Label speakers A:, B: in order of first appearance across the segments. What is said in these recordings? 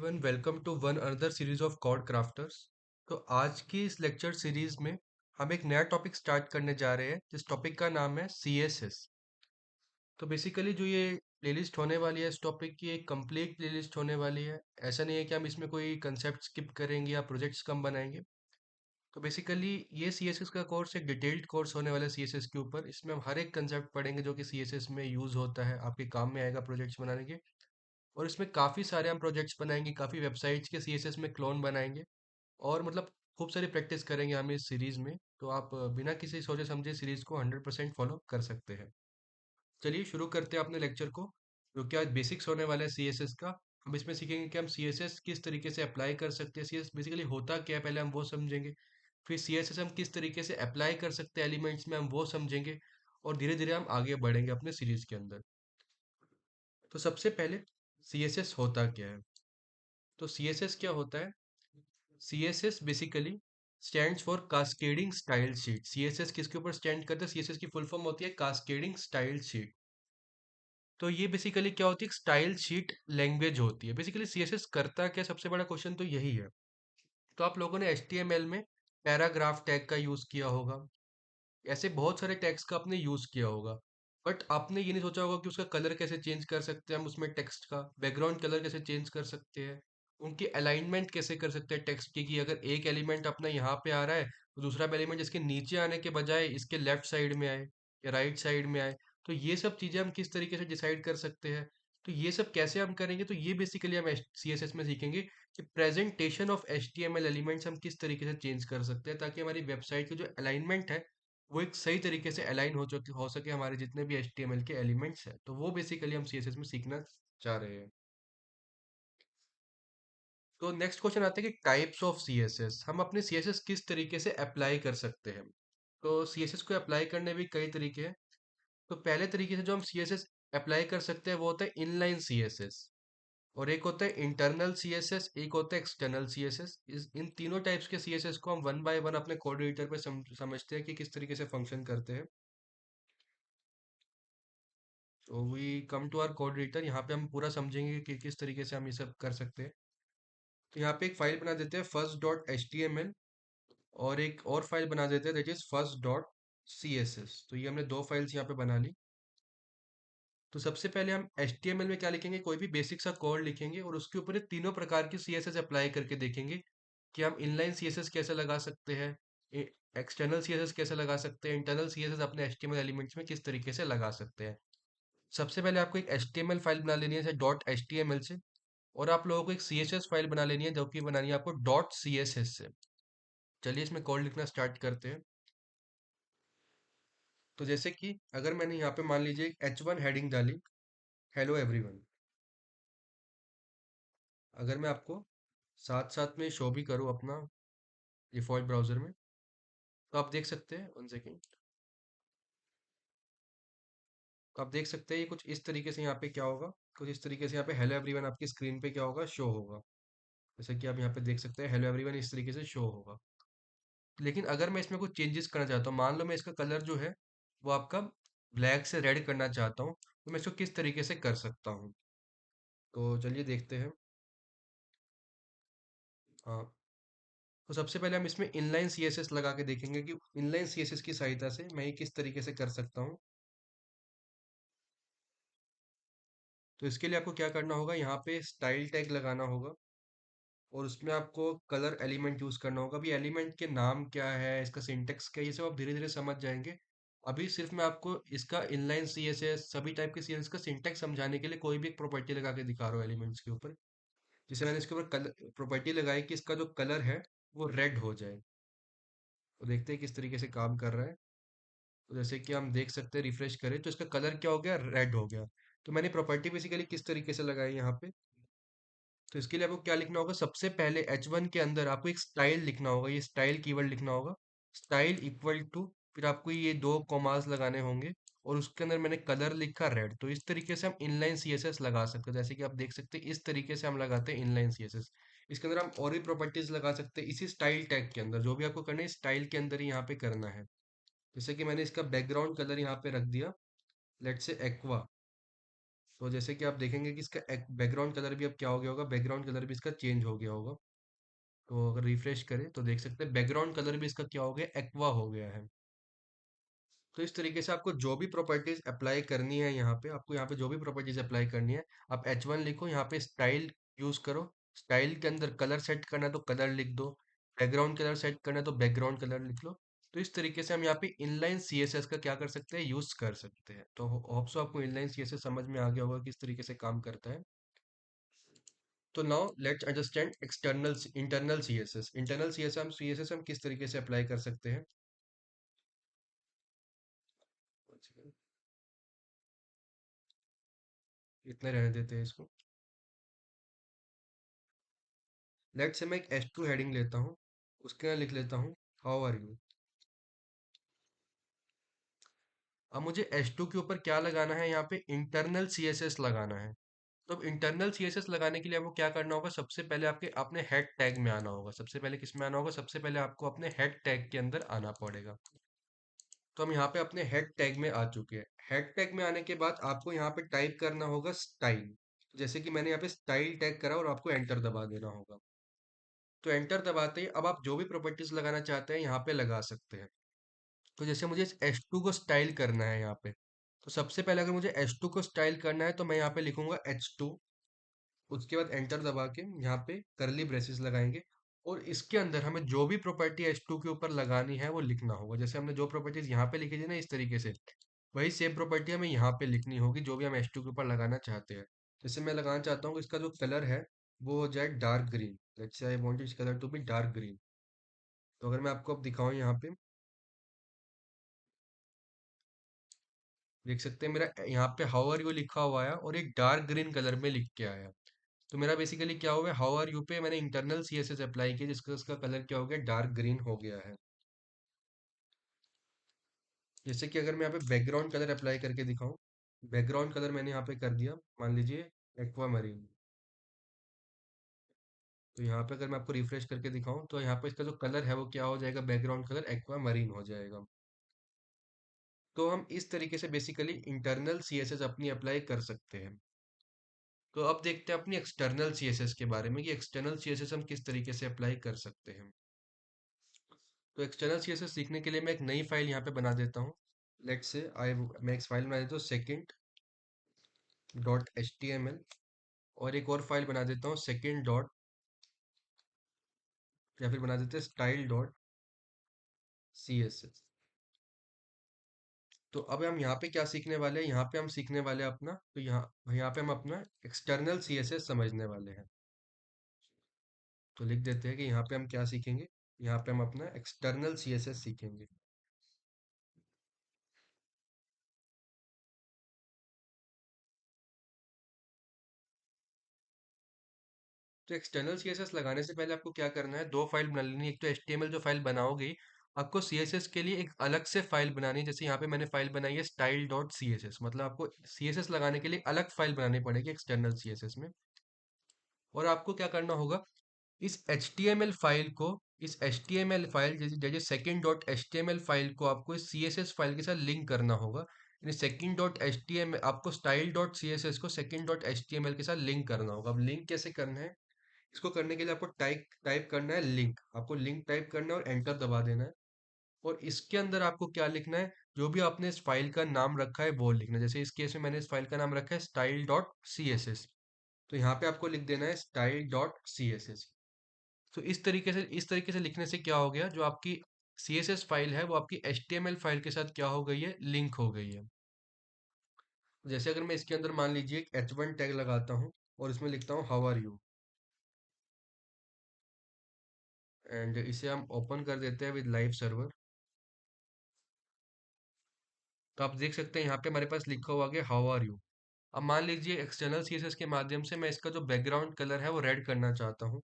A: Everyone welcome to one another series of code crafters. तो आज की इस लेक्चर सीरीज में हम एक नया टॉपिक स्टार्ट करने जा रहे हैं जिस टॉपिक का नाम है CSS। तो बेसिकली जो ये प्लेलिस्ट होने वाली है इस टॉपिक की एक कंप्लीट प्लेलिस्ट होने वाली है। ऐसा नहीं है कि हम इसमें कोई कंसेप्ट स्किप करेंगे या प्रोजेक्ट्स कम बनाएंगे। तो बेसिकली ये CSS का कोर्स एक डिटेल्ड कोर्स होने वाला है CSS के ऊपर। इसमें हम हर एक कंसेप्ट पढ़ेंगे जो कि CSS में यूज़ होता है, आपके काम में आएगा प्रोजेक्ट्स बनाने के। और इसमें काफ़ी सारे हम प्रोजेक्ट्स बनाएंगे, काफ़ी वेबसाइट्स के CSS में क्लोन बनाएंगे और मतलब खूब सारी प्रैक्टिस करेंगे हम इस सीरीज़ में। तो आप बिना किसी सोचे समझे सीरीज़ को 100% फॉलो कर सकते हैं। चलिए शुरू करते हैं अपने लेक्चर को, जो कि आज बेसिक्स होने वाला है CSS का। हम इसमें सीखेंगे कि हम CSS किस तरीके से अप्लाई कर सकते हैं, CSS बेसिकली होता क्या है पहले हम वो समझेंगे। फिर CSS हम किस तरीके से अप्लाई कर सकते हैं एलिमेंट्स में, हम वो समझेंगे। और धीरे धीरे हम आगे बढ़ेंगे अपने सीरीज़ के अंदर। तो सबसे पहले CSS होता क्या है। तो CSS क्या होता है? CSS basically stands for cascading style sheet. CSS किसके ऊपर स्टैंड करता है? CSS की फुल फॉर्म होती है कास्केडिंग स्टाइल शीट। तो ये बेसिकली क्या होती है? स्टाइल शीट लैंग्वेज होती है। बेसिकली CSS करता क्या? सबसे बड़ा क्वेश्चन तो यही है। तो आप लोगों ने HTML में पैराग्राफ टैग का यूज किया होगा, ऐसे बहुत सारे टैग्स का आपने यूज किया होगा। बट आपने ये नहीं सोचा होगा कि उसका कलर कैसे चेंज कर सकते हैं, हम उसमें टेक्स्ट का बैकग्राउंड कलर कैसे चेंज कर सकते हैं, उनकी अलाइनमेंट कैसे कर सकते हैं टेक्स्ट की, कि अगर एक एलिमेंट अपना यहाँ पे आ रहा है तो दूसरा एलिमेंट इसके नीचे आने के बजाय इसके लेफ्ट साइड में आए या राइट साइड में आए। तो ये सब चीजें हम किस तरीके से डिसाइड कर सकते हैं। तो ये सब कैसे हम करेंगे, तो ये बेसिकली हम CSS में सीखेंगे कि प्रेजेंटेशन ऑफ HTML एलिमेंट्स हम किस तरीके से चेंज कर सकते हैं, ताकि हमारी वेबसाइट की जो अलाइनमेंट है वो एक सही तरीके से अलाइन हो सके हमारे जितने भी HTML के एलिमेंट्स हैं। तो वो बेसिकली हम CSS में सीखना चाह रहे हैं। तो नेक्स्ट क्वेश्चन आता है कि टाइप्स ऑफ CSS, हम अपने CSS किस तरीके से अप्लाई कर सकते हैं। तो CSS को अप्लाई करने भी कई तरीके हैं। तो पहले तरीके से जो हम CSS अप्लाई कर सकते हैं वो होता है इनलाइन CSS, और एक होता है इंटरनल CSS, एक होता है एक्सटर्नल CSS। इन तीनों टाइप्स के CSS को हम वन बाय वन अपने कोड एडिटर पे समझते हैं कि किस तरीके से फंक्शन करते हैं। तो we come to our code editor, यहाँ पे हम पूरा समझेंगे कि किस तरीके से हम ये सब कर सकते हैं। तो यहाँ पे एक फाइल बना देते हैं first.html, और एक और फाइल बना देते हैं दैट इज first.css। तो ये हमने दो फाइल्स यहाँ पे बना ली। तो सबसे पहले हम HTML में क्या लिखेंगे, कोई भी बेसिक सा कोड लिखेंगे और उसके ऊपर ये तीनों प्रकार की CSS अप्लाई करके देखेंगे कि हम इनलाइन CSS कैसे लगा सकते हैं, एक्सटर्नल CSS कैसे लगा सकते हैं, इंटरनल CSS अपने HTML एलिमेंट्स में किस तरीके से लगा सकते हैं। सबसे पहले आपको एक HTML फाइल बना लेनी है जैसे .html से, और आप लोगों को एक CSS फाइल बना लेनी है जो कि बनानी है आपको .css से। चलिए इसमें कोड लिखना स्टार्ट करते हैं। तो जैसे कि अगर मैंने यहाँ पे मान लीजिए H1 हेडिंग डाली, हेलो एवरीवन। अगर मैं आपको साथ साथ में शो भी करूँ अपना डिफॉल्ट ब्राउजर में, तो आप देख सकते हैं, वन सेकेंड। तो आप देख सकते हैं ये कुछ इस तरीके से यहाँ पे क्या होगा, कुछ इस तरीके से यहाँ पे हेलो एवरीवन आपकी स्क्रीन पे क्या होगा, शो होगा। जैसे कि आप यहाँ पे देख सकते हैं हेलो एवरीवन इस तरीके से शो होगा। लेकिन अगर मैं इसमें कुछ चेंजेस करना चाहता हूँ, मान लो मैं इसका कलर जो है वो आपका ब्लैक से रेड करना चाहता हूँ, तो मैं इसको किस तरीके से कर सकता हूँ। तो चलिए देखते हैं। हाँ, तो सबसे पहले हम इसमें इनलाइन CSS लगा के देखेंगे कि इनलाइन CSS की सहायता से मैं ये किस तरीके से कर सकता हूँ। तो इसके लिए आपको क्या करना होगा, यहाँ पे स्टाइल टैग लगाना होगा और उसमें आपको कलर एलिमेंट यूज करना होगा। अभी एलिमेंट के नाम क्या है, इसका सिंटेक्स क्या है, ये सब आप धीरे धीरे समझ जाएंगे। अभी सिर्फ मैं आपको इसका इनलाइन CSS सभी टाइप के CSS का सिंटेक्स समझाने के लिए कोई भी एक प्रॉपर्टी लगा के दिखा रहा हूँ एलिमेंट्स के ऊपर। जैसे मैंने इसके ऊपर कलर प्रॉपर्टी लगाई कि इसका जो कलर है वो रेड हो जाए। तो देखते हैं किस तरीके से काम कर रहा है। तो जैसे कि हम देख सकते हैं, रिफ्रेश करें तो इसका कलर क्या हो गया, रेड हो गया। तो मैंने प्रॉपर्टी बेसिकली किस तरीके से लगाई यहाँ पे। तो इसके लिए आपको क्या लिखना होगा, सबसे पहले H1 के अंदर आपको एक स्टाइल लिखना होगा, ये स्टाइल कीवर्ड लिखना होगा। स्टाइल इक्वल टू, फिर आपको ये दो कॉमास लगाने होंगे, और उसके अंदर मैंने कलर लिखा रेड। तो इस तरीके से हम इनलाइन CSS लगा सकते हैं। जैसे कि आप देख सकते हैं इस तरीके से हम लगाते हैं इनलाइन CSS। इसके अंदर हम और भी प्रॉपर्टीज लगा सकते हैं इसी स्टाइल टैग के अंदर। जो भी आपको करना है स्टाइल के अंदर ही यहाँ पे करना है। जैसे कि मैंने इसका बैकग्राउंड कलर यहाँ पे रख दिया, लेट्स से एक्वा। तो जैसे कि आप देखेंगे कि इसका बैकग्राउंड कलर भी अब क्या हो गया होगा, बैकग्राउंड कलर भी इसका चेंज हो गया होगा। तो अगर रिफ्रेश करें तो देख सकते हैं बैकग्राउंड कलर भी इसका क्या हो गया, एक्वा हो गया है। तो इस तरीके से आपको जो भी प्रॉपर्टीज अप्लाई करनी है यहाँ पे, आपको यहाँ पे जो भी प्रॉपर्टीज अप्लाई करनी है, आप H1 लिखो, यहाँ पे स्टाइल यूज करो। स्टाइल के अंदर कलर सेट करना है तो कलर लिख दो, बैकग्राउंड कलर सेट करना है तो बैकग्राउंड कलर लिख लो। तो इस तरीके से हम यहाँ पे इनलाइन CSS का क्या कर सकते हैं, यूज कर सकते हैं। तो होप सो आपको इनलाइन CSS समझ में आ गया होगा किस तरीके से काम करता है। तो now let's understand external internal CSS। Internal CSS हम किस तरीके से अप्लाई कर सकते हैं। इतने रहने देते हैं इसको। लेट से मैं एक H2 हेडिंग लेता हूँ, उसके यहाँ लिख लेता हूँ हाउ आर यू। अब मुझे H2 के ऊपर क्या लगाना है, यहाँ पे इंटरनल CSS लगाना है। तो अब इंटरनल CSS लगाने के लिए आपको क्या करना होगा, सबसे पहले आपके अपने हेड टैग में आना होगा। सबसे पहले किस में आना होगा, सबसे पहले आपको अपने हेड टैग के अंदर आना पड़ेगा। तो हम यहाँ पे अपने हेड टैग में आ चुके हैं। हेड टैग में आने के बाद आपको यहाँ पे टाइप करना होगा स्टाइल। जैसे कि मैंने यहाँ पे स्टाइल टैग करा और आपको एंटर दबा देना होगा। तो एंटर दबाते ही अब आप जो भी प्रॉपर्टीज लगाना चाहते हैं यहाँ पे लगा सकते हैं। तो जैसे मुझे H2 को स्टाइल करना है यहाँ पे, तो सबसे पहले अगर मुझे H2 को स्टाइल करना है तो मैं यहाँ पे लिखूंगा H2। उसके बाद एंटर दबा के यहाँ पे करली ब्रेसेस लगाएंगे, और इसके अंदर हमें जो भी प्रॉपर्टी H2 के ऊपर लगानी है वो लिखना होगा। जैसे हमने जो प्रॉपर्टीज यहाँ पे लिखी थी ना इस तरीके से, वही सेम प्रॉपर्टी हमें यहाँ पे लिखनी होगी जो भी हम H2 के ऊपर लगाना चाहते हैं। जैसे मैं लगाना चाहता हूँ कि इसका जो कलर है वो हो जाए dark green. Let's say I want this colour to be dark green. तो अगर मैं आपको अब दिखाऊं यहाँ पे, देख सकते हैं मेरा यहाँ पे हाउ आर यू लिखा हुआ है और एक डार्क ग्रीन कलर में लिख के आया। तो मेरा बेसिकली क्या हुआ है, हाउ आर यू पे मैंने इंटरनल CSS अप्लाई किया जिसका उसका कलर क्या हो गया, डार्क ग्रीन हो गया है। जैसे कि अगर मैं यहाँ पे बैकग्राउंड कलर अप्लाई करके दिखाऊं, बैकग्राउंड कलर मैंने यहाँ पे कर दिया, मान लीजिए एक्वा मरीन। तो यहाँ पे अगर मैं आपको रिफ्रेश करके दिखाऊं तो यहाँ पे इसका जो कलर है वो क्या हो जाएगा, बैकग्राउंड कलर एक्वा मरीन हो जाएगा। तो हम इस तरीके से बेसिकली इंटरनल CSS अपनी अप्लाई कर सकते हैं। तो अब देखते हैं अपनी एक्सटर्नल CSS के बारे में कि एक्सटर्नल CSS हम किस तरीके से अप्लाई कर सकते हैं। तो एक्सटर्नल CSS सीखने के लिए मैं एक नई फाइल यहाँ पे बना देता हूँ। लेट्स से आई मैं एक फाइल बना देता हूँ सेकंड डॉट HTML, और एक और फाइल बना देता हूँ सेकंड डॉट, या फिर बना देते हैं स्टाइल डॉट CSS। तो अब हम यहाँ पे क्या सीखने वाले हैं, यहाँ पे हम सीखने वाले हैं अपना, तो यहाँ यहाँ पे हम अपना एक्सटर्नल CSS समझने वाले हैं। तो लिख देते हैं कि यहाँ पे हम क्या सीखेंगे, यहाँ पे हम अपना एक्सटर्नल CSS सीखेंगे। तो एक्सटर्नल CSS लगाने से पहले आपको क्या करना है, दो फाइल बना लेनी है। एक तो HTML जो फाइल बनाओगे, आपको CSS के लिए एक अलग से फाइल बनानी है। जैसे यहाँ पे मैंने फाइल बनाई है स्टाइल डॉट CSS, मतलब आपको CSS लगाने के लिए अलग फाइल बनानी पड़ेगी एक्सटर्नल CSS में। और आपको क्या करना होगा, इस HTML फाइल को, इस HTML फाइल जैसे जैसे सेकंड डॉट HTML फाइल को आपको इस CSS फाइल के साथ लिंक करना होगा। यानी सेकंड डॉट HTML आपको स्टाइल डॉट CSS को सेकंड डॉट HTML के साथ लिंक करना होगा। अब लिंक कैसे करना है, इसको करने के लिए आपको टाइप टाइप करना है लिंक, आपको लिंक टाइप करना है और एंटर दबा देना है। और इसके अंदर आपको क्या लिखना है, जो भी आपने इस फाइल का नाम रखा है वो लिखना है। जैसे इस केस में मैंने इस फाइल का नाम रखा है स्टाइल डॉट CSS, तो यहाँ पे आपको लिख देना है स्टाइल डॉट CSS। तो इस तरीके से लिखने से क्या हो गया, जो आपकी CSS फाइल है वो आपकी HTML फाइल के साथ क्या हो गई है, लिंक हो गई है। जैसे अगर मैं इसके अंदर मान लीजिए एक H1 टैग लगाता हूँ और इसमें लिखता हूँ हाउ आर यू, एंड इसे हम ओपन कर देते हैं विद लाइव सर्वर। तो आप देख सकते हैं यहाँ पे हमारे पास लिखा हुआ है हाउ आर यू। अब मान लीजिए एक्सटर्नल CSS के माध्यम से मैं इसका जो बैकग्राउंड कलर है वो रेड करना चाहता हूँ,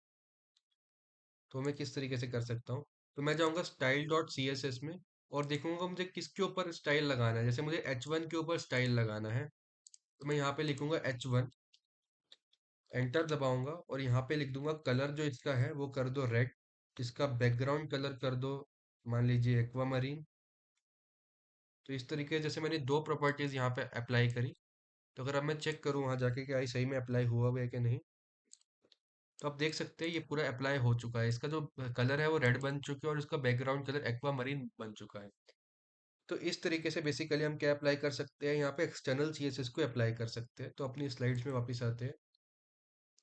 A: तो मैं किस तरीके से कर सकता हूँ। तो मैं जाऊँगा स्टाइल डॉट CSS में और देखूंगा मुझे किसके ऊपर स्टाइल लगाना है। जैसे मुझे H1 के ऊपर स्टाइल लगाना है, तो मैं यहाँ पे लिखूंगा H1, एंटर दबाऊंगा और यहाँ पे लिख दूंगा कलर जो इसका है वो कर दो रेड, इसका बैकग्राउंड कलर कर दो मान लीजिए एक्वामरीन। तो इस तरीके से जैसे मैंने दो प्रॉपर्टीज यहाँ पे अप्लाई करी, तो अगर अब मैं चेक करूँ वहाँ जाके कि आई सही में अप्लाई हुआ हुआ है कि नहीं, तो आप देख सकते हैं ये पूरा अप्लाई हो चुका है। इसका जो कलर है वो रेड बन चुका है और इसका बैकग्राउंड कलर एक्वा मरीन बन चुका है। तो इस तरीके से बेसिकली हम क्या अप्लाई कर सकते हैं, यहाँ पे एक्सटर्नल सीएसएस को अप्लाई कर सकते हैं। तो अपनी स्लाइड्स में वापस आते हैं।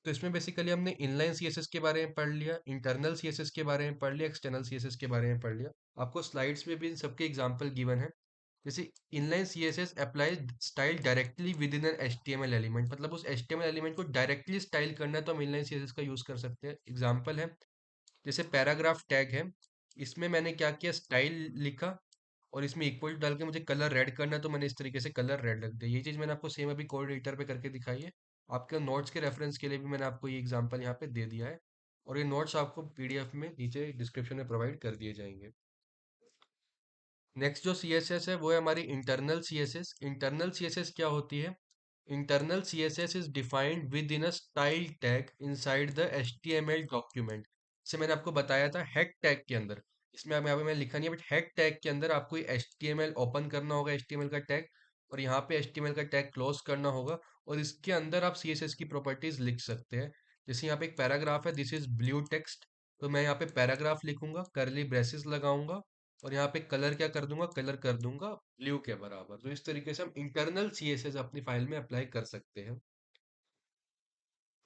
A: तो इसमें बेसिकली हमने इनलाइन सीएसएस के बारे में पढ़ लिया, इंटरनल सीएसएस के बारे में पढ़ लिया, एक्सटर्नल सीएसएस के बारे में पढ़ लिया। आपको स्लाइड्स में भी इन सबके एग्जांपल गिवन है। जैसे inline CSS applies style directly with in an HTML element, मतलब उस एचटीएमएल एलिमेंट को डायरेक्टली स्टाइल करना है तो हम इनलाइन सीएसएस का यूज कर सकते हैं। एग्जांपल है जैसे पैराग्राफ टैग है, इसमें मैंने क्या किया, स्टाइल लिखा और इसमें इक्वल डाल के मुझे कलर रेड करना है तो मैंने इस तरीके से कलर रेड रख दिया। ये चीज़ मैंने आपको सेम अभी कोड एडिटर पे करके दिखाई है। आपके नोट्स के रेफरेंस के लिए भी मैंने आपको ये एग्जांपल यहाँ पे दे दिया है, और ये नोट्स आपको पीडीएफ में नीचे डिस्क्रिप्शन में प्रोवाइड कर दिए जाएंगे। नेक्स्ट जो सीएसएस है वो है हमारी इंटरनल सीएसएस। इंटरनल सीएसएस क्या होती है? Internal CSS is defined with in a style tag inside the HTML document. जैसे मैंने आपको बताया था हेड टैग के अंदर, इसमें अब यहाँ पे मैंने लिखा नहीं है, बट हेड टैग के अंदर आपको एचटीएमएल ओपन करना होगा, एचटीएमएल का टैग, और यहाँ पे एचटीएमएल का टैग क्लोज करना होगा, और इसके अंदर आप सीएसएस की प्रॉपर्टीज लिख सकते हैं। जैसे यहाँ पे एक पैराग्राफ है, दिस इज ब्लू टेक्स्ट, तो मैं यहाँ पे पैराग्राफ लिखूंगा, करली ब्रेसेस लगाऊंगा, और यहाँ पे कलर क्या कर दूंगा, कलर कर दूंगा ब्लू के बराबर। तो इस तरीके से हम इंटरनल सीएसएस अपनी फाइल में अप्लाई कर सकते हैं।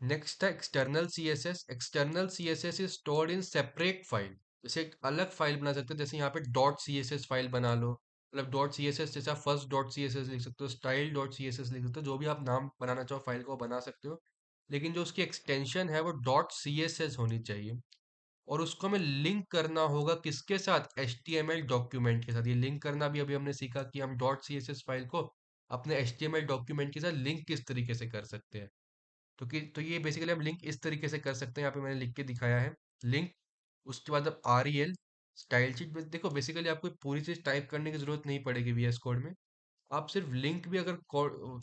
A: नेक्स्ट है external CSS. External CSS is stored in separate file. जैसे एक अलग फाइल बना सकते हैं, जैसे यहाँ पे डॉट सीएसएस फाइल बना लो, मतलब डॉट सीएसएस जैसे आप फर्स्ट डॉट सीएसएस लिख सकते हो, स्टाइल डॉट सीएसएस लिख सकते हो, जो भी आप नाम बनाना चाहो फाइल को बना सकते हो, लेकिन जो उसकी एक्सटेंशन है वो डॉट सीएसएस होनी चाहिए। और उसको हमें लिंक करना होगा किसके साथ, HTML डॉक्यूमेंट के साथ। ये लिंक करना भी अभी हमने सीखा कि हम डॉट CSS फाइल को अपने HTML डॉक्यूमेंट के साथ लिंक किस तरीके से कर सकते हैं। तो ये बेसिकली हम लिंक इस तरीके से कर सकते हैं, यहाँ पे मैंने लिख के दिखाया है लिंक। उसके बाद अब REL स्टाइल शीट, देखो बेसिकली आपको पूरी चीज टाइप करने की जरूरत नहीं पड़ेगी VS कोड में। आप सिर्फ लिंक भी अगर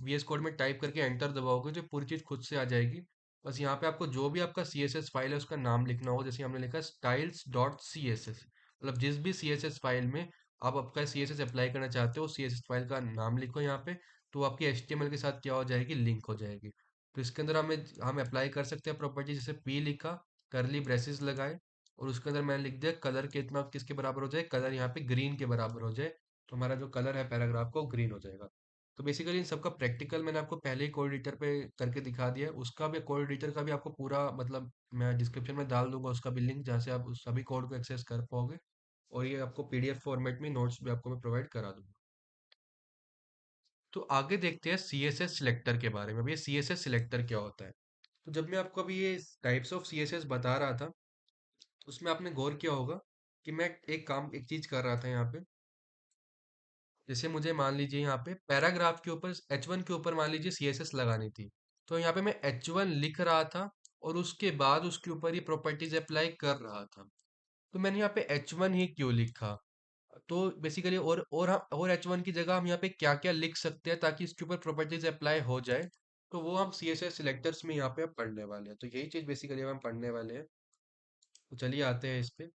A: VS कोड में टाइप करके एंटर दबाओगे तो पूरी चीज खुद से आ जाएगी। बस यहाँ पे आपको जो भी आपका CSS फाइल है उसका नाम लिखना होगा, जैसे हमने लिखा स्टाइल्स डॉट CSS, मतलब जिस भी CSS फाइल में आप आपका CSS अप्लाई करना चाहते हो CSS फाइल का नाम लिखो यहाँ पे, तो वो आपकी HTML के साथ क्या हो जाएगी, लिंक हो जाएगी। तो इसके अंदर हम अप्लाई कर सकते हैं प्रॉपर्टी, जैसे P लिखा, करली ब्रेसेस लगाए, और उसके अंदर मैंने लिख दिया कलर कितना किसके बराबर हो जाए, कलर यहाँ पे ग्रीन के बराबर हो जाए, तो हमारा जो कलर है पैराग्राफ का वो ग्रीन हो जाएगा। तो बेसिकली इन सबका प्रैक्टिकल मैंने आपको पहले ही कोड एडिटर पे करके दिखा दिया है। उसका भी कोड एडिटर का भी आपको पूरा मतलब मैं डिस्क्रिप्शन में डाल दूंगा उसका भी लिंक, जहाँ से आप उस सभी कोड को एक्सेस कर पाओगे, और ये आपको PDF फॉर्मेट में नोट्स भी आपको मैं प्रोवाइड करा दूंगा। तो आगे देखते हैं CSS सिलेक्टर के बारे में। अब ये CSS सिलेक्टर क्या होता है? तो जब मैं आपको अभी ये टाइप्स ऑफ CSS बता रहा था, उसमें आपने गौर किया होगा कि मैं एक चीज कर रहा था यहाँ पे। जैसे मुझे मान लीजिए यहाँ पे पैराग्राफ के ऊपर H1 के ऊपर मान लीजिए CSS लगानी थी, तो यहाँ पे मैं H1 लिख रहा था और उसके बाद उसके ऊपर ये प्रॉपर्टीज अप्लाई कर रहा था। तो मैंने यहाँ पे H1 ही क्यों लिखा? तो बेसिकली और H1 की जगह हम यहाँ पे क्या क्या लिख सकते हैं ताकि इसके ऊपर प्रॉपर्टीज अप्लाई हो जाए, तो वो हम CSS सिलेक्टर्स में यहाँ पे अब पढ़ने वाले हैं। तो यही चीज बेसिकली हम पढ़ने वाले हैं। तो चलिए आते हैं इस पे।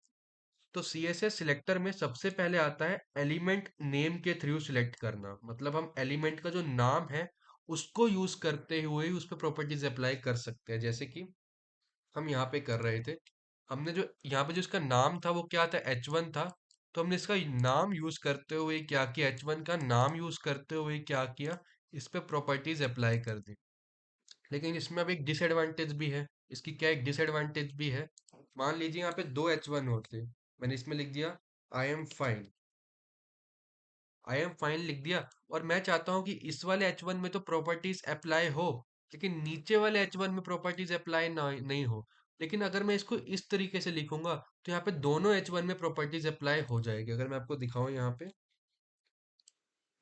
A: तो CSS सिलेक्टर में सबसे पहले आता है एलिमेंट नेम के थ्रू सिलेक्ट करना, मतलब हम एलिमेंट का जो नाम है उसको यूज करते हुए ही उस पर प्रॉपर्टीज अप्लाई कर सकते हैं। जैसे कि हम यहाँ पे कर रहे थे, हमने जो यहाँ पे जो इसका नाम था वो क्या था, H1 था, तो हमने इसका नाम यूज करते हुए क्या किया, H1 का नाम यूज करते हुए क्या किया, इस पे प्रॉपर्टीज अप्लाई कर दी। लेकिन इसमें अब एक डिसएडवांटेज भी है। इसकी क्या एक डिसएडवांटेज भी है? मान लीजिए यहाँ पे दो H1 होते, मैंने इसमें लिख दिया I am fine, I am fine लिख दिया, और मैं चाहता हूं कि इस वाले H1 में तो प्रॉपर्टीज अप्लाई हो, लेकिन नीचे वाले H1 में प्रॉपर्टीज अप्लाई ना नहीं हो। लेकिन अगर मैं इसको इस तरीके से लिखूंगा तो यहाँ पे दोनों H1 में प्रॉपर्टीज अप्लाई हो जाएगी। अगर मैं आपको दिखाऊं यहाँ पे,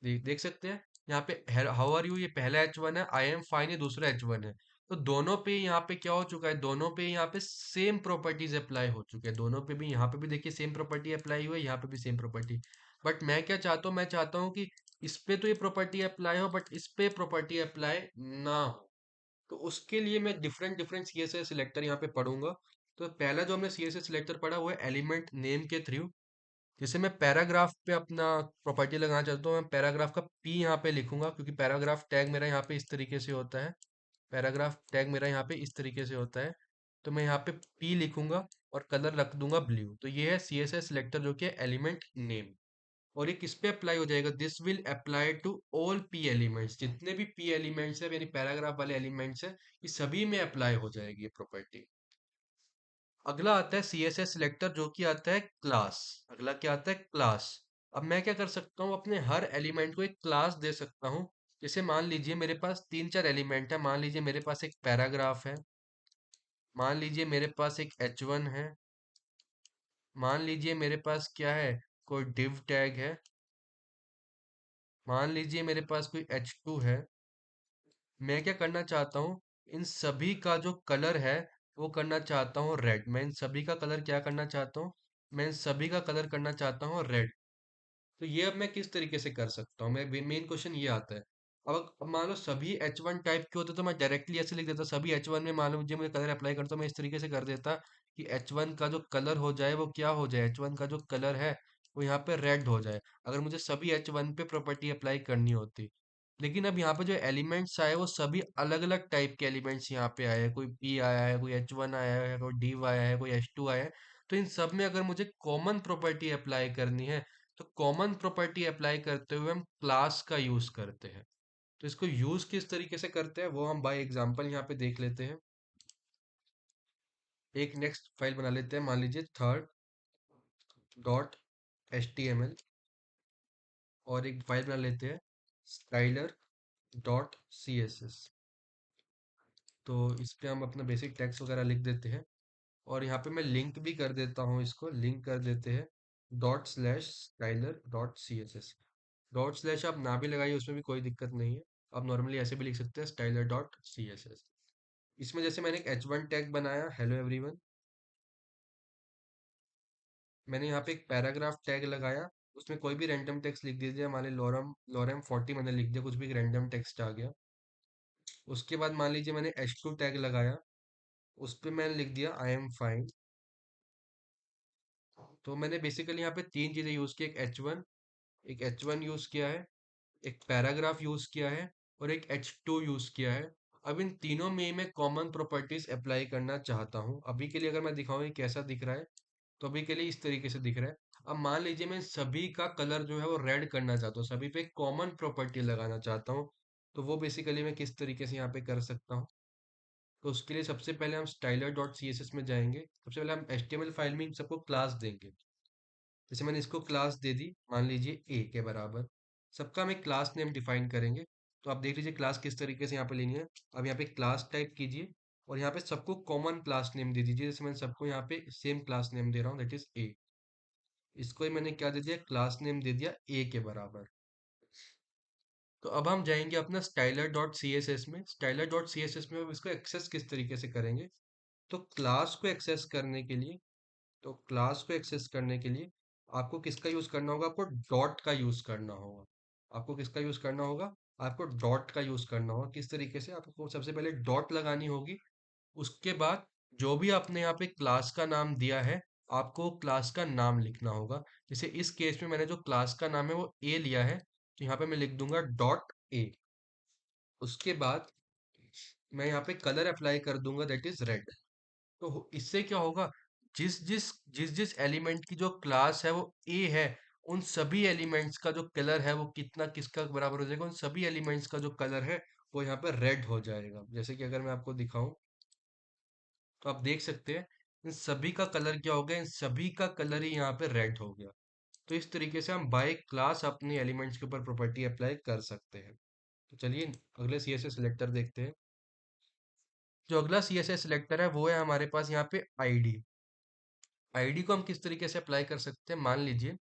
A: देख सकते हैं यहाँ पे हाउ आर यू, ये पहला H1 है, आई एम फाइन ये दूसरा H1 है। तो दोनों पे यहाँ पे क्या हो चुका है, दोनों पे यहाँ पे सेम प्रॉपर्टीज अप्लाई हो चुके हैं। दोनों पे भी, यहाँ पे भी देखिए सेम प्रॉपर्टी अप्लाई हुई है, यहाँ पे भी सेम प्रॉपर्टी। बट मैं क्या चाहता हूँ, मैं चाहता हूँ कि इस पे तो ये प्रॉपर्टी अप्लाई हो बट इस पे प्रॉपर्टी अप्लाई ना हो। तो उसके लिए मैं डिफरेंट डिफरेंट CSS सिलेक्टर यहाँ पे पढ़ूंगा। तो पहला जो हमने CSS सिलेक्टर पढ़ा वो है एलिमेंट नेम के थ्रू। जैसे मैं पैराग्राफ पे अपना प्रॉपर्टी लगाना चाहता हूँ, मैं पैराग्राफ का पी यहाँ पे लिखूंगा, क्योंकि पैराग्राफ टैग मेरा यहाँ पे इस तरीके से होता है। पैराग्राफ टैग मेरा यहाँ पे इस तरीके से होता है। तो मैं यहाँ पे पी लिखूंगा और कलर रख दूंगा ब्लू। तो ये है CSS सिलेक्टर, जो कि एलिमेंट नेम। और ये किस पे अप्लाई हो जाएगा? This will apply to all P elements. जितने भी पी एलिमेंट्स है, यानी पैराग्राफ वाले एलिमेंट्स है, ये सभी में अप्लाई हो जाएगी ये प्रॉपर्टी। अगला आता है CSS सिलेक्टर, जो कि आता है क्लास। अगला क्या आता है? क्लास। अब मैं क्या कर सकता हूँ? अपने हर एलिमेंट को एक क्लास दे सकता हूँ। जैसे मान लीजिए मेरे पास तीन चार एलिमेंट है। मान लीजिए मेरे पास एक पैराग्राफ है, मान लीजिए मेरे पास एक H1 है, मान लीजिए मेरे पास क्या है, कोई div टैग है, मान लीजिए मेरे पास कोई H2 है। मैं क्या करना चाहता हूँ? इन सभी का जो कलर है वो करना चाहता हूँ रेड। मैं इन सभी का कलर क्या करना चाहता हूँ? मैं इन सभी का कलर करना चाहता हूँ रेड। तो ये अब मैं किस तरीके से कर सकता हूँ? मैं मेन क्वेश्चन ये आता है। अब मान लो सभी H1 टाइप के होते तो मैं डायरेक्टली ऐसे लिख देता, सभी H1 में मान लो मुझे मैं कलर अप्लाई करता हूँ, मैं इस तरीके से कर देता कि H1 का जो कलर हो जाए वो क्या हो जाए, H1 का जो कलर है वो यहाँ पे रेड हो जाए, अगर मुझे सभी H1 पे प्रॉपर्टी अप्लाई करनी होती। लेकिन अब यहाँ पे जो एलिमेंट्स आए वो सभी अलग अलग टाइप के एलिमेंट्स यहाँ पे आए हैं। कोई पी आया है, कोई H1 आया है, कोई div आया है, कोई H2 आया है। तो इन सब में अगर मुझे कॉमन प्रॉपर्टी अप्लाई करनी है, तो कॉमन प्रॉपर्टी अप्लाई करते हुए हम क्लास का यूज करते हैं। तो इसको यूज किस तरीके से करते हैं वो हम बाय एग्जांपल यहाँ पे देख लेते हैं। एक नेक्स्ट फाइल बना लेते हैं, मान लीजिए थर्ड डॉट HTML। और एक फाइल बना लेते हैं स्टाइलर डॉट CSS। तो इस पे हम अपना बेसिक टेक्स्ट वगैरह लिख देते हैं। और यहाँ पे मैं लिंक भी कर देता हूँ, इसको लिंक कर देते हैं ./stylr.css। डॉट स्लैश आप ना भी लगाइए, उसमें भी कोई दिक्कत नहीं है। आप नॉर्मली ऐसे भी लिख सकते हैं stylr.css। इसमें जैसे मैंने एक H1 टैग बनाया, हेलो एवरीवन। मैंने यहाँ पे एक पैराग्राफ टैग लगाया, उसमें कोई भी रैंडम टेक्स्ट लिख दीजिए। हमारे लोरम लोरम 40 मैंने लिख दिया, कुछ भी रैंडम टेक्स्ट आ गया। उसके बाद मान लीजिए मैंने H2 टैग लगाया, उस पर मैंने लिख दिया आई एम फाइन। तो मैंने बेसिकली यहाँ पे तीन चीज़ें यूज़ की, एक H1 यूज़ किया है, एक पैराग्राफ यूज़ किया है, और एक H2 यूज़ किया है। अब इन तीनों में मैं कॉमन प्रॉपर्टीज अप्लाई करना चाहता हूँ। अभी के लिए अगर मैं दिखाऊँ ये कैसा दिख रहा है, तो अभी के लिए इस तरीके से दिख रहा है। अब मान लीजिए मैं सभी का कलर जो है वो रेड करना चाहता हूँ, सभी पे कॉमन प्रॉपर्टी लगाना चाहता हूँ। तो वो बेसिकली मैं किस तरीके से यहाँ पे कर सकता हूँ? तो उसके लिए सबसे पहले हम stylr.css में जाएंगे। सबसे पहले हम HTML फाइल में इन सबको क्लास देंगे। जैसे मैंने इसको क्लास दे दी, मान लीजिए ए के बराबर। सबका हम एक क्लास नेम डिफाइन करेंगे। तो आप देख लीजिए क्लास किस तरीके से यहाँ पे लेनी है। अब यहाँ पे क्लास टाइप कीजिए और यहाँ पे सबको कॉमन क्लास नेम दे दीजिए। जैसे मैंने सबको यहाँ पे सेम क्लास नेम दे रहा हूँ, दैट इज ए। इसको ही मैंने क्या दे दिया, क्लास नेम दे दिया ए के बराबर। तो अब हम जाएंगे अपना stylr.css में। stylr.css में अब इसको एक्सेस किस तरीके से करेंगे? तो क्लास को एक्सेस करने के लिए तो क्लास को एक्सेस करने के लिए आपको किसका यूज करना होगा? आपको डॉट का यूज करना होगा। आपको किसका यूज करना होगा? आपको डॉट का यूज करना होगा। किस तरीके से? आपको सबसे पहले डॉट लगानी होगी। उसके बाद जो भी आपने यहाँ पे क्लास का नाम दिया है, आपको क्लास का नाम लिखना होगा। जैसे इस केस में मैंने जो क्लास का नाम है वो ए लिया है, तो यहाँ पे मैं लिख दूंगा डॉट ए। उसके बाद मैं यहाँ पे कलर अप्लाई कर दूंगा, दैट इज रेड। तो इससे क्या होगा? जिस जिस एलिमेंट की जो क्लास है वो ए है, उन सभी एलिमेंट्स का जो कलर है वो कितना किसका बराबर हो जाएगा? उन सभी एलिमेंट्स का जो कलर है वो यहाँ पे रेड हो जाएगा। जैसे कि अगर मैं आपको दिखाऊं, तो आप देख सकते हैं इन सभी का कलर क्या हो गया, इन सभी का कलर ही यहाँ पे रेड हो गया। तो इस तरीके से हम बाय क्लास अपने एलिमेंट्स के ऊपर प्रॉपर्टी अप्लाई कर सकते हैं। तो चलिए अगले CSS सिलेक्टर देखते हैं। जो अगला CSS सिलेक्टर है वो है हमारे पास यहाँ पे आईडी। आईडी को हम किस तरीके से अप्लाई कर सकते हैं? मान लीजिए,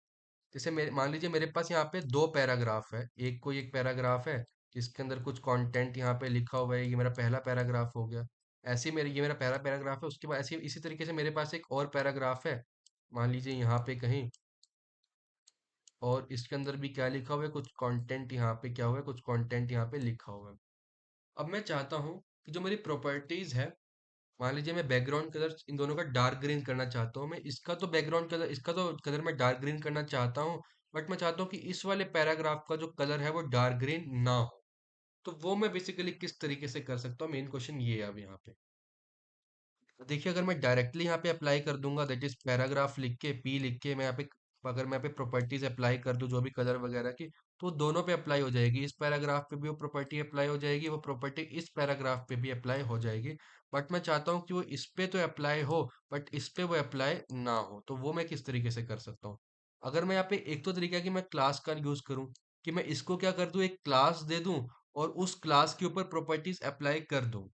A: जैसे मान लीजिए मेरे पास यहाँ पे दो पैराग्राफ है। एक पैराग्राफ है जिसके अंदर कुछ कंटेंट यहाँ पे लिखा हुआ है, ये मेरा पहला पैराग्राफ हो गया। ऐसे ही मेरे ये मेरा पहला पैराग्राफ है। उसके बाद ऐसे इसी तरीके से मेरे पास एक और पैराग्राफ है, मान लीजिए यहाँ पे कहीं। और इसके अंदर भी क्या लिखा हुआ है, कुछ कंटेंट यहाँ पे क्या हुआ है, कुछ कंटेंट यहाँ पे लिखा हुआ है। अब मैं चाहता हूँ कि जो मेरी प्रॉपर्टीज है मान लीजिए मैं बैकग्राउंड कलर इन दोनों का डार्क ग्रीन करना चाहता हूँ, मैं इसका तो बैकग्राउंड कलर, इसका तो कलर मैं डार्क ग्रीन करना चाहता हूँ, बट मैं चाहता हूँ कि इस वाले पैराग्राफ का जो कलर है वो डार्क ग्रीन ना हो। तो वो मैं बेसिकली किस तरीके से कर सकता हूँ, मेन क्वेश्चन ये है अब यहाँ पे। देखिए, अगर मैं डायरेक्टली यहाँ पे अप्लाई कर दूंगा, दैट इज पैराग्राफ लिख के, पी लिख के, मैं यहाँ पे अगर मैं यहाँ पे प्रॉपर्टीज अप्लाई कर दूं जो भी कलर वगैरह की, तो दोनों पे अप्लाई हो जाएगी। इस पैराग्राफ पे भी वो प्रॉपर्टी अप्लाई हो जाएगी, वो प्रॉपर्टी इस पैराग्राफ पे भी अप्लाई हो जाएगी। बट मैं चाहता हूँ कि वो इस पे तो अप्लाई हो, बट इस पे वो अप्लाई ना हो। तो वो मैं किस तरीके से कर सकता हूँ? अगर मैं यहाँ पे, एक तो तरीका है कि मैं क्लास का यूज करूँ, कि मैं इसको क्या कर दूं, एक क्लास दे दूं और उस क्लास के ऊपर प्रॉपर्टीज अप्लाई कर दूं।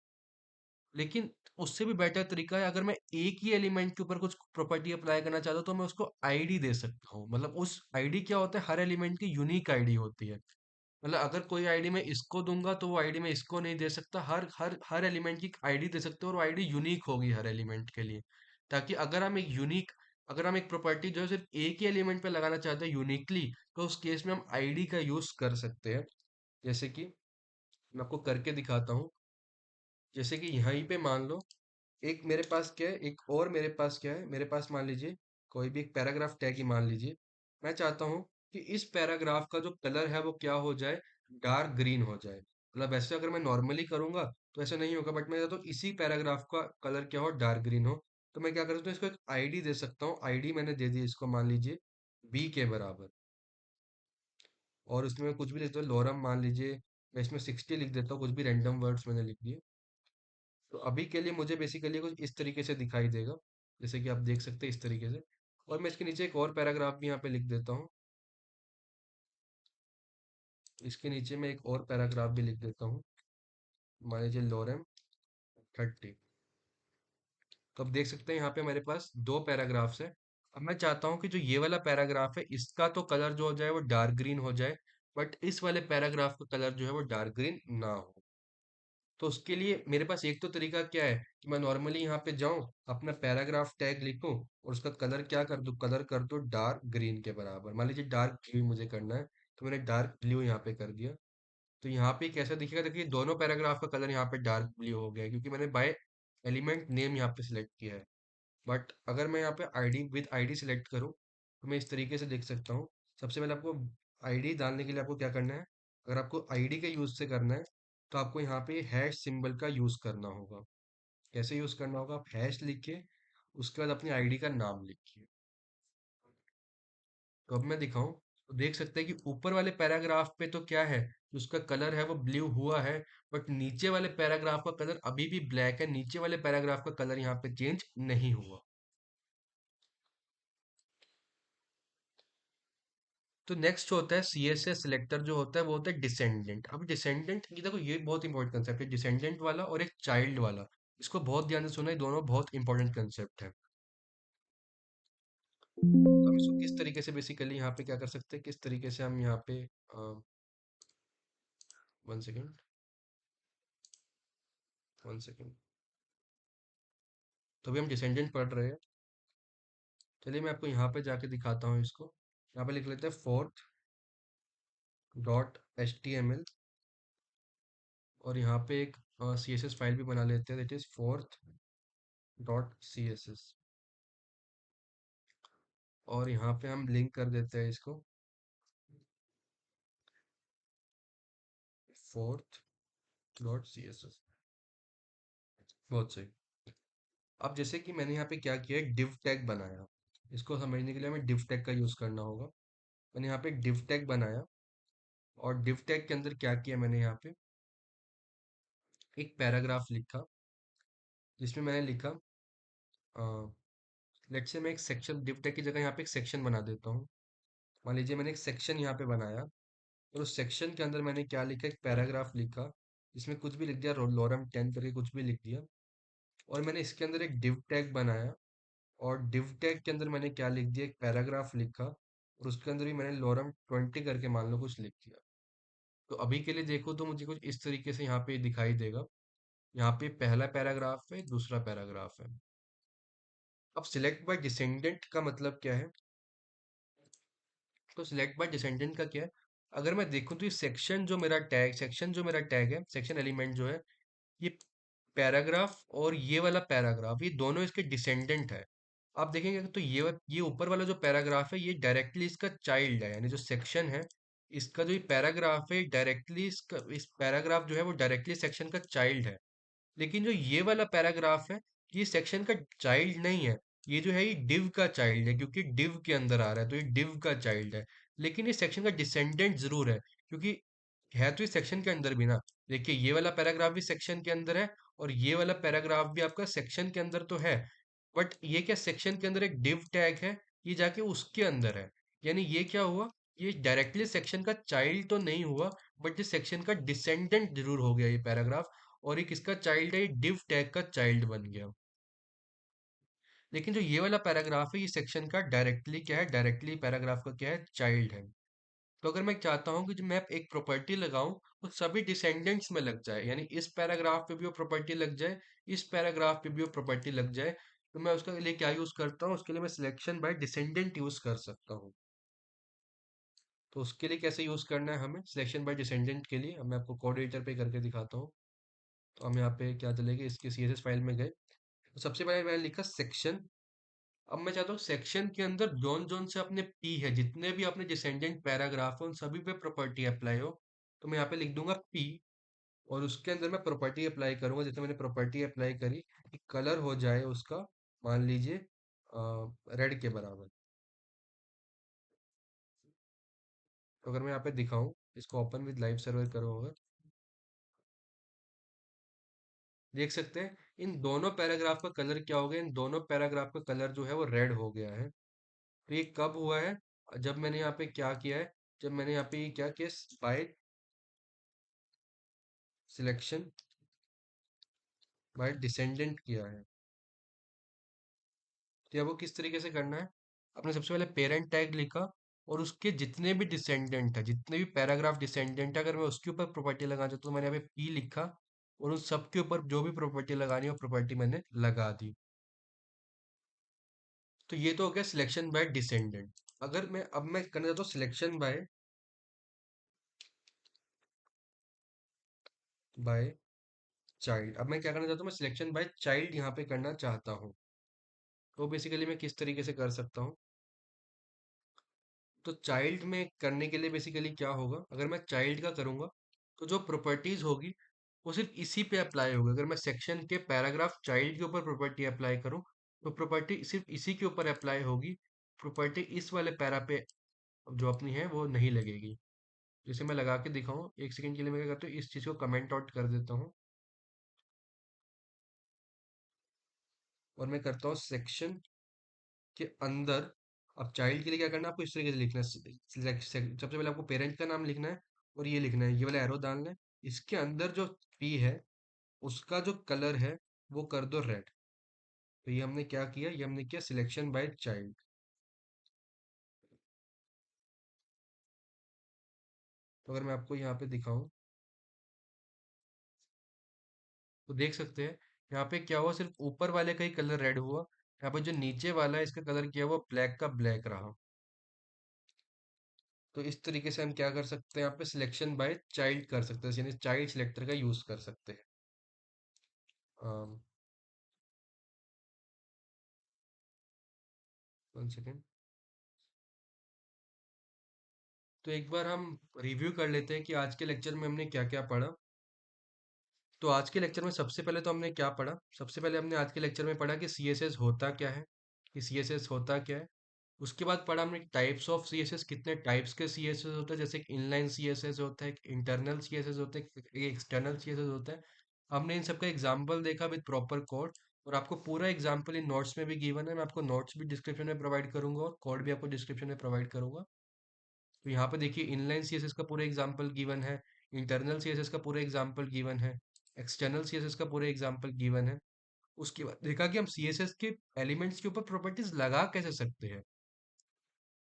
A: लेकिन उससे भी बेटर तरीका है, अगर मैं एक ही एलिमेंट के ऊपर कुछ प्रॉपर्टी अप्लाई करना चाहता हूँ, तो मैं उसको आईडी दे सकता हूँ। मतलब उस आईडी क्या होता है, हर एलिमेंट की यूनिक आईडी होती है। मतलब अगर कोई आईडी मैं इसको दूंगा तो वो आईडी मैं इसको नहीं दे सकता, हर हर हर एलिमेंट की आईडी दे सकते हो, और वो आईडी यूनिक होगी हर एलिमेंट के लिए। ताकि अगर हम एक प्रॉपर्टी जो है सिर्फ एक ही एलिमेंट पे लगाना चाहते हैं यूनिकली, तो उस केस में हम आईडी का यूज कर सकते हैं। जैसे कि मैं आपको करके दिखाता हूँ। जैसे कि यहीं पे मान लो, एक मेरे पास क्या है, एक और मेरे पास क्या है, मेरे पास मान लीजिए कोई भी एक पैराग्राफ टैग ही मान लीजिए। मैं चाहता हूँ कि इस पैराग्राफ का जो कलर है वो क्या हो जाए, डार्क ग्रीन हो जाए। मतलब ऐसे अगर मैं नॉर्मली करूंगा तो ऐसा नहीं होगा, बट मैं चाहता हूँ इसी पैराग्राफ का कलर क्या हो, डार्क ग्रीन हो। तो मैं क्या कर सकता हूँ, इसको एक आईडी दे सकता हूँ। आईडी मैंने दे दी इसको, मान लीजिए बी के बराबर। और उसमें मैं कुछ भी लिख दो, लॉरम मान लीजिए, मैं इसमें 60 लिख देता हूँ, कुछ भी रैंडम वर्ड्स मैंने लिख दिए। तो अभी के लिए मुझे बेसिकली कुछ इस तरीके से दिखाई देगा, जैसे कि आप देख सकते हैं इस तरीके से। और मैं इसके नीचे एक और पैराग्राफ भी यहाँ पे लिख देता हूँ। इसके नीचे मैं एक और पैराग्राफ भी लिख देता हूँ, मान लीजिए लोरेम 30। तो अब देख सकते हैं यहाँ पे मेरे पास दो पैराग्राफ्स है। अब मैं चाहता हूँ कि जो ये वाला पैराग्राफ है इसका तो कलर जो हो जाए वो डार्क ग्रीन हो जाए, बट इस वाले पैराग्राफ का कलर जो है वो डार्क ग्रीन ना हो। तो उसके लिए मेरे पास एक तो तरीका क्या है कि मैं नॉर्मली यहाँ पे जाऊँ, अपना पैराग्राफ टैग लिखूँ और उसका कलर क्या कर दूँ, कलर कर दूँ डार्क ग्रीन के बराबर। मान लीजिए डार्क ब्लू मुझे करना है, तो मैंने डार्क ब्लू यहाँ पे कर दिया। तो यहाँ पे कैसा दिखेगा, देखिए दोनों पैराग्राफ का कलर यहाँ पे डार्क ब्लू हो गया है, क्योंकि मैंने बाय एलिमेंट नेम यहाँ पे सिलेक्ट किया है। बट अगर मैं यहाँ पे आईडी विद आईडी सिलेक्ट करूँ, तो मैं इस तरीके से लिख सकता हूँ। सबसे पहले आपको आईडी डालने के लिए आपको क्या करना है, अगर आपको आईडी के यूज से करना है, तो आपको यहाँ पे हैश सिंबल का यूज करना होगा। कैसे यूज करना होगा, आप हैश लिखिए, उसके बाद अपनी आईडी का नाम लिखिए। तो अब मैं दिखाऊं, तो देख सकते हैं कि ऊपर वाले पैराग्राफ पे तो क्या है, उसका कलर है वो ब्लू हुआ है, बट नीचे वाले पैराग्राफ का कलर अभी भी ब्लैक है। नीचे वाले पैराग्राफ का कलर यहाँ पे चेंज नहीं हुआ। तो नेक्स्ट जो होता है CSS सिलेक्टर, जो होता है वो होता है डिसेंडेंट। अब डिसेंडेंट, ये देखो ये बहुत इंपॉर्टेंट कंसेप्ट है, डिसेंडेंट वाला और एक चाइल्ड वाला। इसको बहुत ध्यान से सुना, ये दोनों बहुत इंपॉर्टेंट कंसेप्ट है। तो हम इसको किस तरीके से बेसिकली यहाँ पे क्या कर सकते हैं, किस तरीके से हम यहाँ पे, वन सेकेंड, वन सेकेंड। तो अभी हम डिसेंडेंट पढ़ रहे हैं। चलिए मैं आपको यहाँ पे जाके दिखाता हूँ इसको। यहाँ पे लिख लेते हैं फोर्थ डॉट HTML, और यहाँ पे एक CSS फाइल भी बना लेते हैं, that is fourth dot CSS। और यहाँ पे हम लिंक कर देते हैं इसको, फोर्थ डॉट CSS। बहुत सही। अब जैसे कि मैंने यहाँ पे क्या किया है, डिव टैग बनाया। इसको समझने के लिए हमें डिव टैग का यूज करना होगा। मैंने यहाँ पे एक डिव टैग बनाया, और डिव टैग के अंदर क्या किया मैंने यहाँ पे एक पैराग्राफ लिखा, जिसमें मैंने लिखा, लेट्स से मैं एक सेक्शन, डिव टैग की जगह यहाँ पे एक सेक्शन बना देता हूँ। मान लीजिए मैंने एक सेक्शन यहाँ पे बनाया, और उस सेक्शन के अंदर मैंने क्या लिखा, एक पैराग्राफ लिखा, जिसमें कुछ भी लिख दिया, लोरम 10 करके कुछ भी लिख दिया। और मैंने इसके अंदर एक डिव टैग बनाया, और डिव टैग के अंदर मैंने क्या लिख दिया, एक पैराग्राफ लिखा, और उसके अंदर भी मैंने लोरम 20 करके मान लो कुछ लिख दिया। तो अभी के लिए देखो तो मुझे कुछ इस तरीके से यहाँ पे दिखाई देगा। यहाँ पे पहला पैराग्राफ है, दूसरा पैराग्राफ है। अब सिलेक्ट बाय डिसेंडेंट का मतलब क्या है, तो सिलेक्ट बाय डिसेंडेंट का क्या है, अगर मैं देखूं तो ये सेक्शन जो मेरा टैग है, सेक्शन एलिमेंट जो है, ये पैराग्राफ और ये वाला पैराग्राफ, ये दोनों इसके डिसेंडेंट है। आप देखेंगे तो ये ऊपर वाला जो पैराग्राफ है, ये डायरेक्टली इसका चाइल्ड है, यानी जो सेक्शन है इसका, जो ये पैराग्राफ है डायरेक्टली इसका, इस पैराग्राफ जो है वो डायरेक्टली सेक्शन का चाइल्ड है। लेकिन जो ये वाला पैराग्राफ है, ये सेक्शन का चाइल्ड नहीं है। ये जो है ये डिव का चाइल्ड है, क्योंकि डिव के अंदर आ रहा है, तो ये डिव का चाइल्ड है। लेकिन ये सेक्शन का डिसेंडेंट जरूर है, क्योंकि है तो इस सेक्शन के अंदर भी ना। देखिए ये वाला पैराग्राफ भी सेक्शन के अंदर है, और ये वाला पैराग्राफ भी आपका सेक्शन के अंदर तो है। बट ये क्या, सेक्शन के अंदर एक डिव टैग है, ये जाके उसके अंदर है। यानी ये क्या हुआ, ये डायरेक्टली सेक्शन का चाइल्ड तो नहीं हुआ, बट ये सेक्शन का डिसेंडेंट जरूर हो गया ये पैराग्राफ। और ये किसका चाइल्ड है, ये डिव टैग का चाइल्ड बन गया। लेकिन जो ये वाला पैराग्राफ है, ये सेक्शन का डायरेक्टली क्या है, डायरेक्टली पैराग्राफ का क्या है, चाइल्ड है। तो अगर मैं चाहता हूँ कि जब मैं एक प्रॉपर्टी लगाऊं तो सभी डिसेंडेंट्स में लग जाए, यानी इस पैराग्राफ पे भी वो प्रॉपर्टी लग जाए, इस पैराग्राफ पे भी वो प्रॉपर्टी लग जाए, तो मैं उसके लिए क्या यूज करता हूँ, उसके लिए मैं सिलेक्शन बाय डिसेंडेंट यूज कर सकता हूँ। तो उसके लिए कैसे यूज करना है हमें सिलेक्शन बाय डिसेंडेंट के लिए, अब मैं आपको कोड एडिटर पे करके दिखाता हूँ। तो हम यहाँ पे क्या चलेंगे, इसके CSS फाइल में गए, तो सबसे पहले मैंने लिखा सेक्शन। अब मैं चाहता हूँ सेक्शन के अंदर जोन जोन से अपने पी है, जितने भी अपने डिसेंडेंट पैराग्राफ है, उन सभी पे प्रॉपर्टी अप्लाई हो। तो मैं यहाँ पे लिख दूंगा पी, और उसके अंदर मैं प्रॉपर्टी अप्लाई करूंगा, जैसे मैंने प्रॉपर्टी अप्लाई करी कि कलर हो जाए उसका, मान लीजिए रेड के बराबर। तो अगर मैं यहाँ पे दिखाऊं, इसको ओपन विद लाइव सर्वर करूंगा, देख सकते हैं इन दोनों पैराग्राफ का कलर क्या हो गया, इन दोनों पैराग्राफ का कलर जो है वो रेड हो गया है। तो ये कब हुआ है, जब मैंने यहाँ पे क्या किया है, जब मैंने यहाँ पे क्या किया, बाय सिलेक्शन बाय डिसेंडेंट किया है। तो अब वो किस तरीके से करना है, आपने सबसे पहले पेरेंट टैग लिखा, और उसके जितने भी डिसेंडेंट है, जितने भी पैराग्राफ डिसेंडेंट है, अगर मैं उसके ऊपर प्रॉपर्टी लगाना चाहता हूँ तो मैंने यहाँ पे पी लिखा, और उन सब के ऊपर जो भी प्रॉपर्टी लगानी है वो प्रॉपर्टी मैंने लगा दी। तो ये तो हो गया सिलेक्शन बाय डिसेंडेंट। अगर मैं अब मैं करना चाहता हूँ सिलेक्शन बाय बाय चाइल्ड, अब मैं क्या करना चाहता हूँ, मैं सिलेक्शन बाय चाइल्ड यहाँ पे करना चाहता हूँ। तो बेसिकली मैं किस तरीके से कर सकता हूँ, तो चाइल्ड में करने के लिए बेसिकली क्या होगा, अगर मैं चाइल्ड का करूंगा तो जो प्रॉपर्टीज होगी वो सिर्फ इसी पे अप्लाई होगी। अगर मैं सेक्शन के पैराग्राफ चाइल्ड के ऊपर प्रॉपर्टी अप्लाई करूं तो प्रॉपर्टी सिर्फ इसी के ऊपर अप्लाई होगी, प्रॉपर्टी इस वाले पैरा पे जो अपनी है वो नहीं लगेगी। जैसे मैं लगा के दिखाऊं, एक सेकंड के लिए मैं क्या करता हूँ, इस चीज को कमेंट आउट कर देता हूँ, और मैं करता हूँ सेक्शन के अंदर। अब चाइल्ड के लिए क्या करना है, आपको इस तरीके से लिखना है, सबसे पहले आपको पेरेंट का नाम लिखना है, और ये लिखना है, ये वाला एरो डालना है। इसके अंदर जो पी है उसका जो कलर है वो कर दो रेड। तो ये हमने क्या किया, ये हमने किया सिलेक्शन बाय चाइल्ड। तो अगर मैं आपको यहाँ पे दिखाऊं तो देख सकते हैं, यहाँ पे क्या हुआ, सिर्फ ऊपर वाले का ही कलर रेड हुआ, यहाँ पे जो नीचे वाला है इसका कलर क्या हुआ, ब्लैक का ब्लैक रहा। तो इस तरीके से हम क्या कर सकते हैं, यहाँ पे सिलेक्शन बाय चाइल्ड कर सकते हैं, यानी चाइल्ड सिलेक्टर का यूज कर सकते हैं। One second. तो एक बार हम रिव्यू कर लेते हैं कि आज के लेक्चर में हमने क्या क्या पढ़ा। तो आज के लेक्चर में सबसे पहले तो हमने क्या पढ़ा, सबसे पहले हमने आज के लेक्चर में पढ़ा कि CSS होता क्या है, कि CSS होता क्या है। उसके बाद पढ़ा हमने टाइप्स ऑफ CSS, कितने टाइप्स के CSS होता है, जैसे एक इनलाइन CSS होता है, एक इंटरनल CSS होता है, एक एक्सटर्नल CSS होता है। हमने इन सबका एग्जाम्पल देखा विद प्रॉपर कोड, और आपको पूरा एग्जाम्पल इन नोट्स में भी गिवन है, मैं आपको नोट्स भी डिस्क्रिप्शन में प्रोवाइड करूंगा और कोड भी आपको डिस्क्रिप्शन में प्रोवाइड करूंगा। तो यहाँ पे देखिए इनलाइन CSS का पूरा एग्जाम्पल गिवन है, इंटरनल CSS का पूरा एग्जाम्पल गिवन है, एक्सटर्नल CSS का पूरा एग्जाम्पल गिवन है। उसके बाद देखा कि हम CSS के एलिमेंट्स के ऊपर प्रॉपर्टीज लगा कैसे सकते हैं।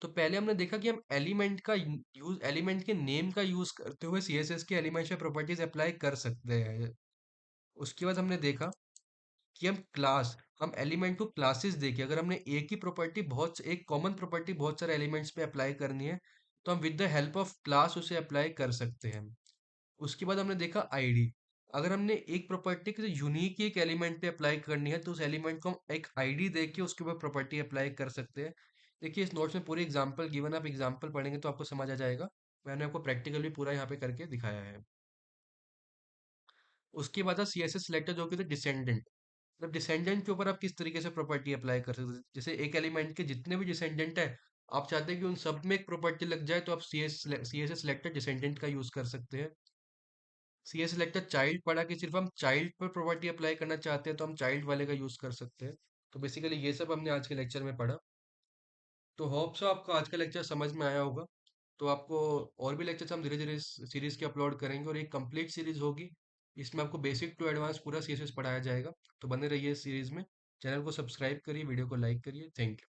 A: तो पहले हमने देखा कि हम एलिमेंट का यूज, एलिमेंट के नेम का यूज करते हुए CSS के एलिमेंट्स पे प्रॉपर्टीज अप्लाई कर सकते हैं। उसके बाद हमने देखा कि हम एलिमेंट को क्लासेस देके, अगर हमने एक ही प्रॉपर्टी एक कॉमन प्रॉपर्टी बहुत सारे एलिमेंट्स पे अप्लाई करनी है, तो हम with the help of class उसे अप्लाई कर सकते हैं। उसके बाद हमने देखा आईडी। अगर हमने एक प्रॉपर्टी किसी यूनिक एक एलिमेंट पे अप्लाई करनी है तो उस एलिमेंट को हम एक आईडी दे के उसके ऊपर प्रॉपर्टी अप्लाई कर सकते हैं। देखिए इस नोट्स में पूरी एग्जांपल गिवन, आप एग्जांपल पढ़ेंगे तो आपको समझ आ जाएगा। मैंने आपको प्रैक्टिकल भी पूरा यहाँ पे करके दिखाया है। उसके बाद सी एस एस सेलेक्टर जो कि डिसेंडेंट, मतलब डिसेंडेंट के ऊपर आप किस तरीके से प्रॉपर्टी अप्लाई कर सकते हैं। जैसे एक एलिमेंट के जितने भी डिसेंडेंट है, आप चाहते हैं कि उन सब में एक प्रॉपर्टी लग जाए, तो आप C S S selector descendant का यूज कर सकते हैं। सी एस सेलेक्टर चाइल्ड पढ़ा कि सिर्फ हम चाइल्ड पर प्रॉपर्टी अप्लाई करना चाहते हैं तो हम चाइल्ड वाले का यूज कर सकते हैं। तो बेसिकली ये सब हमने आज के लेक्चर में पढ़ा। तो होप सो आपको आज का लेक्चर समझ में आया होगा। तो आपको और भी लेक्चर्स हम धीरे धीरे इस सीरीज के अपलोड करेंगे और एक कंप्लीट सीरीज होगी। इसमें आपको बेसिक टू एडवांस पूरा सीरीज पढ़ाया जाएगा। तो बने रहिए इस सीरीज में। चैनल को सब्सक्राइब करिए, वीडियो को लाइक करिए। Thank you.